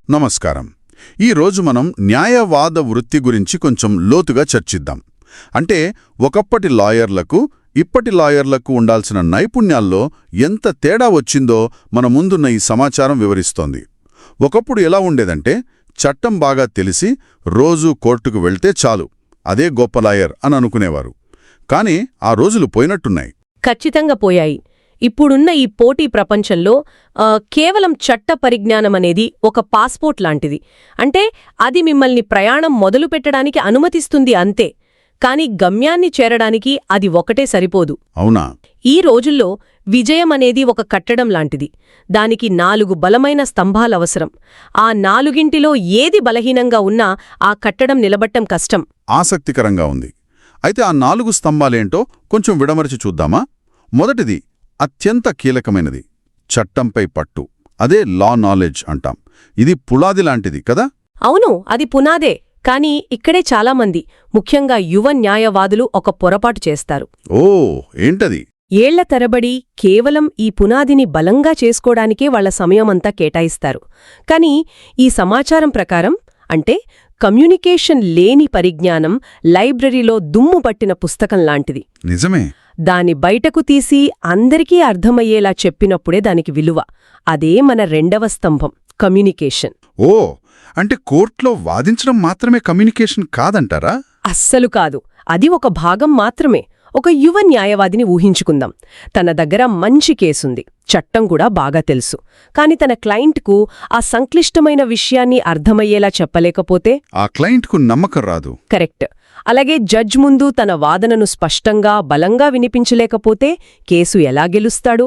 నమస్కారం. ఈరోజు మనం న్యాయవాద వృత్తి గురించి కొంచెం లోతుగా చర్చిద్దాం. అంటే ఒకప్పటి లాయర్లకు ఇప్పటి లాయర్లకు ఉండాల్సిన నైపుణ్యాల్లో ఎంత తేడా వచ్చిందో మన ముందున్న ఈ సమాచారం వివరిస్తోంది. ఒకప్పుడు ఎలా ఉండేదంటే చట్టం బాగా తెలిసి రోజూ కోర్టుకు వెళ్తే చాలు, అదే గొప్ప లాయర్ అని అనుకునేవారు. కానీ ఆ రోజులు పోయినట్టున్నాయి. ఖచ్చితంగా పోయాయి. ఇప్పుడున్న ఈ పోటీ ప్రపంచంలో కేవలం చట్ట పరిజ్ఞానమనేది ఒక పాస్పోర్ట్ లాంటిది. అంటే అది మిమ్మల్ని ప్రయాణం మొదలుపెట్టడానికి అనుమతిస్తుంది అంతే, కాని గమ్యాన్ని చేరడానికి అది ఒకటే సరిపోదు. అవునా? ఈ రోజుల్లో విజయం అనేది ఒక కట్టడం లాంటిది. దానికి 4 బలమైన స్తంభాలవసరం. ఆ 4ంటిలో ఏది బలహీనంగా ఉన్నా ఆ కట్టడం నిలబట్టం కష్టం. ఆసక్తికరంగా ఉంది. అయితే ఆ 4 స్తంభాలేంటో కొంచెం విడమరిచి చూద్దామా? మొదటిది అత్యంత కీలకమైనది, చట్టంపై పట్టు. అదే లా నాలెడ్జ్ అంటాం. ఇది పునాది లాంటిది కదా? అవును, అది పునాదే. కానీ ఇక్కడే చాలామంది, ముఖ్యంగా యువ న్యాయవాదులు ఒక పొరపాటు చేస్తారు. ఓ, ఏంటది? ఏళ్ల తరబడి కేవలం ఈ పునాదిని బలంగా చేసుకోవడానికే వాళ్ల సమయమంతా కేటాయిస్తారు. కాని ఈ సమాచారం ప్రకారం, అంటే కమ్యూనికేషన్ లేని పరిజ్ఞానం లైబ్రరీలో దుమ్ము పట్టిన పుస్తకం లాంటిది. నిజమే. దాని బయటకు తీసి అందరికీ అర్థమయ్యేలా చెప్పినప్పుడే దానికి విలువ. అదే మన 2వ స్తంభం, కమ్యూనికేషన్. ఓ, అంటే కోర్టులో వాదించడం మాత్రమే కమ్యూనికేషన్ కాదంటారా? అస్సలు కాదు. అది ఒక భాగం మాత్రమే. ఒక యువ న్యాయవాదిని ఊహించుకుందాం. తన దగ్గర మంచి కేసుంది, చట్టం కూడా బాగా తెలుసు. కాని తన క్లయింట్కు ఆ సంక్లిష్టమైన విషయాన్ని అర్థమయ్యేలా చెప్పలేకపోతే ఆ క్లయింట్కు నమ్మకం రాదు. కరెక్ట్. అలాగే జడ్జ్ ముందు తన వాదనను స్పష్టంగా బలంగా వినిపించలేకపోతే కేసు ఎలా గెలుస్తాడు?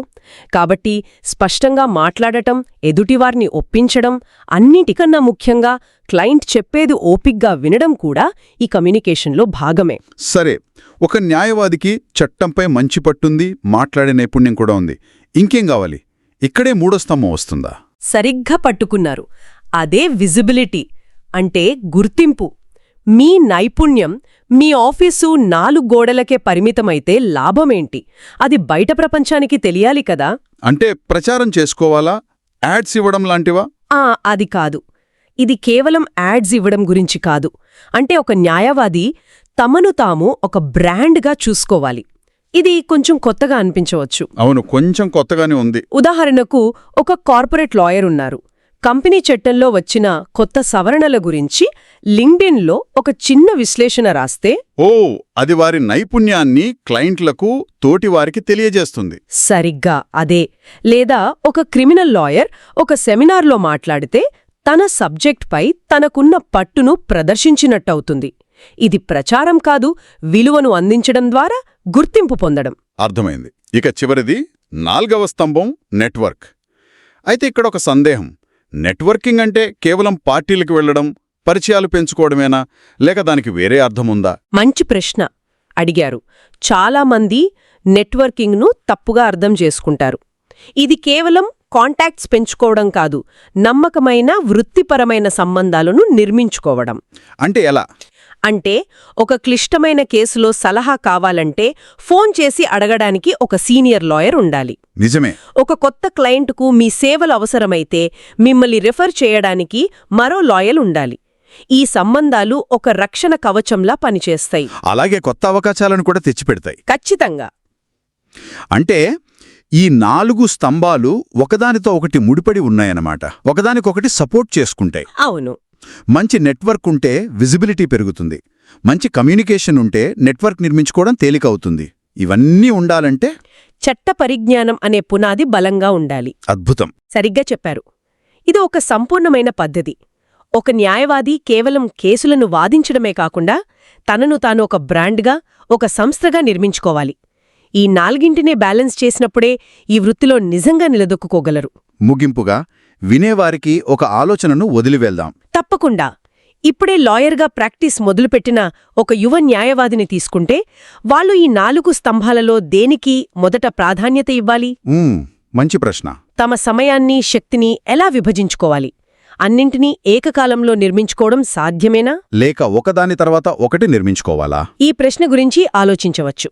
కాబట్టి స్పష్టంగా మాట్లాడటం, ఎదుటివారిని ఒప్పించడం, అన్నిటికన్నా ముఖ్యంగా క్లయింట్ చెప్పేది ఓపిగ్గా వినడం కూడా ఈ కమ్యూనికేషన్లో భాగమే. సరే, ఒక న్యాయవాదికి చట్టంపై మంచి పట్టుంది, మాట్లాడే నైపుణ్యం కూడా ఉంది. ఇంకేం కావాలి? ఇక్కడే 3వ స్తంభం వస్తుందా? సరిగ్గా పట్టుకున్నారు. అదే విజిబిలిటీ, అంటే గుర్తింపు. మీ నైపుణ్యం మీ ఆఫీసు 4 గోడలకే పరిమితమైతే లాభమేంటి? అది బయట ప్రపంచానికి తెలియాలి కదా. అంటే ప్రచారం చేసుకోవాలా? యాడ్స్ ఇవ్వడం లాంటివా? అది కాదు. ఇది కేవలం యాడ్స్ ఇవ్వడం గురించి కాదు. అంటే ఒక న్యాయవాది తమను తాము ఒక బ్రాండ్గా చూసుకోవాలి. ఇది కొంచెం కొత్తగా అనిపించవచ్చు. అవును, కొంచెం కొత్తగానే ఉంది. ఉదాహరణకు, ఒక కార్పొరేట్ లాయర్ ఉన్నారు. కంపెనీ చట్టంలో వచ్చిన కొత్త సవరణల గురించి లింక్డ్ఇన్లో ఒక చిన్న విశ్లేషణ రాస్తే, ఓ, అది వారి నైపుణ్యాన్ని క్లయింట్లకు, తోటివారికి తెలియజేస్తుంది. సరిగ్గా అదే. లేదా ఒక క్రిమినల్ లాయర్ ఒక సెమినార్లో మాట్లాడితే తన సబ్జెక్ట్పై తనకున్న పట్టును ప్రదర్శించినట్టవుతుంది. ఇది ప్రచారం కాదు, విలువను అందించడం ద్వారా గుర్తింపు పొందడం. అర్థమైంది. ఇక చివరిది 4వ స్తంభం, నెట్వర్క్. అయితే ఇక్కడ ఒక సందేహం. నెట్వర్కింగ్ అంటే కేవలం పార్టీలకు వెళ్లడం, పరిచయాలు పెంచుకోవడమేనా, లేక దానికి వేరే అర్థముందా? మంచి ప్రశ్న అడిగారు. చాలామంది నెట్వర్కింగ్ను తప్పుగా అర్థం చేసుకుంటారు. ఇది కేవలం కాంటాక్ట్స్ పెంచుకోవడం కాదు, నమ్మకమైన వృత్తిపరమైన సంబంధాలను నిర్మించుకోవడం. అంటే ఎలా? అంటే ఒక క్లిష్టమైన కేసులో సలహా కావాలంటే ఫోన్ చేసి అడగడానికి ఒక సీనియర్ లాయర్ ఉండాలి. నిజమే. ఒక కొత్త క్లయింట్కు మీ సేవలు అవసరమైతే మిమ్మల్ని రిఫర్ చేయడానికి మరో లాయర్ ఉండాలి. ఈ సంబంధాలు ఒక రక్షణ కవచంలా పనిచేస్తాయి. అలాగే కొత్త అవకాశాలను కూడా తెచ్చిపెడతాయి. ఖచ్చితంగా. అంటే ఈ 4 స్తంభాలు ఒకదానితో ఒకటి ముడిపడి ఉన్నాయన్నమాట. ఒకదానికొకటి సపోర్ట్ చేసుకుంటాయి. అవును. మంచి నెట్వర్క్ ఉంటే విజిబిలిటీ పెరుగుతుంది. మంచి కమ్యూనికేషన్ ఉంటే నెట్వర్క్ నిర్మించుకోవడం తేలికవుతుంది. ఇవన్నీ ఉండాలంటే చట్ట పరిజ్ఞానం అనే పునాది బలంగా ఉండాలి. అద్భుతం. సరిగ్గా చెప్పారు. ఇది ఒక సంపూర్ణమైన పద్ధతి. ఒక న్యాయవాది కేవలం కేసులను వాదించడమే కాకుండా తనను తాను ఒక బ్రాండ్గా, ఒక సంస్థగా నిర్మించుకోవాలి. ఈ 4ంటినే బ్యాలెన్స్ చేసినప్పుడే ఈ వృత్తిలో నిజంగా నిలదొక్కుకోగలరు. ముగింపుగా వినేవారికి ఒక ఆలోచనను వదిలివెళ్దాం. తప్పకుండా. ఇప్పుడే లాయర్గా ప్రాక్టీస్ మొదలుపెట్టిన ఒక యువ న్యాయవాదిని తీసుకుంటే వాళ్ళు ఈ 4 స్తంభాలలో దేనికి మొదట ప్రాధాన్యత ఇవ్వాలి? మంచి ప్రశ్న. తమ సమయాన్ని, శక్తిని ఎలా విభజించుకోవాలి? అన్నింటినీ ఏకకాలంలో నిర్మించుకోవడం సాధ్యమేనా? లేక ఒకదాని తర్వాత ఒకటి నిర్మించుకోవాలా? ఈ ప్రశ్న గురించి ఆలోచించవచ్చు.